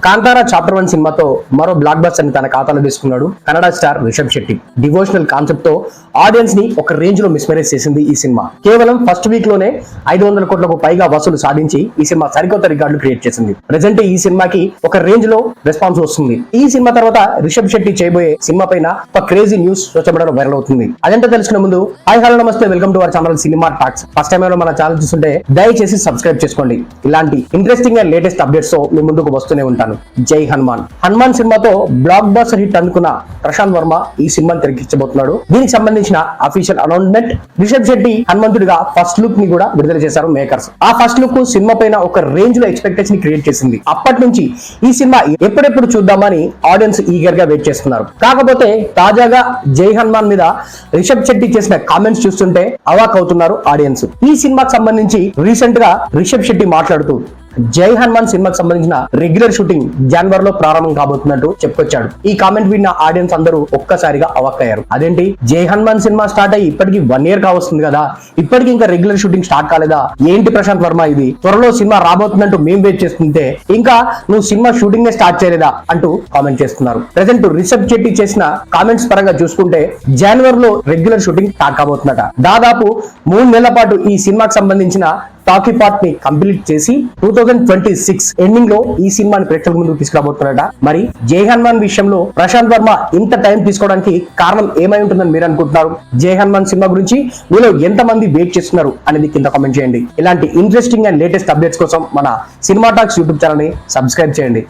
Kantara chapter 1 సినిమాతో మరో block buster ని తన ఖాతాలో తీసుకున్నాడు Kannada star Rishab Shetty. Devotional concept తో ఆడియన్స్ ని ఒక రేంజ్ లో మిస్మరైజ్ చేసింది ఈ సినిమా. కేవలం ఫస్ట్ వీక్ లోనే 500 కోట్లకు పైగా వసూలు సాధించి ఈ సినిమా సరికొత్త రికార్డులు క్రియేట్ చేసింది. ప్రెజెంట్ ఈ సినిమాకి ఒక రేంజ్ లో రెస్పాన్స్ వస్తుంది. ఈ సినిమా తర్వాత రిషబ్ శెట్టి చేయబోయే సినిమా పైన ఒక క్రేజీ న్యూస్ సోచబడడం వైరల్ అవుతుంది. అదంతా తెలుసుకునే ముందు హాయ్ హలో నమస్తే, welcome to our channel cinema talks. First time మన ఛానల్ చూస్తుంటే దయచేసి సబ్స్క్రైబ్ చేసుకోండి. ఇలాంటి ఇంట్రెస్టింగ్ అండ్ లేటెస్ట్ అప్డేట్స్ తో మీ ముందుకు వస్తూనే ఉంటాను. జై హనుమాన్. హనుమాన్ సినిమాతో బ్లాక్ బస్టర్ హిట్ అందుకున్న ప్రశాంత్ వర్మ ఈ సినిమాని తెరకెక్కించబోతున్నాడు. దీనికి సంబంధించిన అఫీషియల్ అనౌన్స్మెంట్, రిషబ్ శెట్టి హనుమంతుడిగా ఫస్ట్ లుక్ ని కూడా విడుదల చేశారు మేకర్స్. ఆ ఫస్ట్ లుక్ సినిమా పైన ఒక రేంజ్ లో ఎక్స్పెక్టేషన్ క్రియేట్ చేసింది. అప్పటి నుంచి ఈ సినిమా ఎప్పుడెప్పుడు చూద్దామని ఆడియన్స్ ఈగర్ గా వెయిట్ చేస్తున్నారు. కాకపోతే తాజాగా జై హనుమాన్ మీద రిషబ్ శెట్టి చేసిన కామెంట్స్ చూస్తుంటే అవాక్ అవుతున్నారు ఆడియన్స్. ఈ సినిమాకి సంబంధించి రీసెంట్ గా రిషబ్ శెట్టి మాట్లాడుతూ జై హనుమాన్ సినిమాకి సంబంధించిన రెగ్యులర్ షూటింగ్ జనవరిలో ప్రారంభం కాబోతున్నట్టు చెప్పుకొచ్చాడు. ఈ కామెంట్ విన్న ఆడియన్స్ అందరూ ఒక్కసారిగా అవాక్కయ్యారు. అదేంటి, జై హనుమాన్ సినిమా స్టార్ట్ అయ్యి ఇప్పటికి 1 year కావస్తుంది కదా, ఇప్పటికి ఇంకా రెగ్యులర్ షూటింగ్ స్టార్ట్ కాలేదా, ఏంటి ప్రశాంత్ వర్మ ఇది, త్వరలో సినిమా రాబోతున్నట్టు మేము వెయిట్ చేస్తుంటే ఇంకా నువ్వు సినిమా షూటింగ్ నే స్టార్ట్ చేయలేదా అంటూ కామెంట్ చేస్తున్నారు. ప్రెసెంట్ రిషబ్ శెట్టి చేసిన కామెంట్స్ పరంగా చూసుకుంటే జనవరిలో రెగ్యులర్ షూటింగ్ స్టార్ట్ కాబోతుందట. దాదాపు 3 నెలల పాటు ఈ సినిమాకి సంబంధించిన టాకీ పార్ట్ ని కంప్లీట్ చేసి 2026 ఎండింగ్ లో ఈ సినిమాని ప్రేక్షకుల ముందుకు తీసుకురాబోతున్నారట. మరి జై హనుమాన్ విషయంలో ప్రశాంత్ వర్మ ఇంత టైం తీసుకోవడానికి కారణం ఏమై ఉంటుందని మీరు అనుకుంటున్నారు? జై హనుమాన్ సినిమా గురించి మీలో ఎంత మంది వెయిట్ చేస్తున్నారు అనేది కింద కామెంట్ చేయండి. ఇలాంటి ఇంట్రెస్టింగ్ అండ్ లేటెస్ట్ అప్డేట్స్ కోసం మన సినిమా టాక్స్ యూట్యూబ్ ఛానల్ ని సబ్స్క్రైబ్ చేయండి.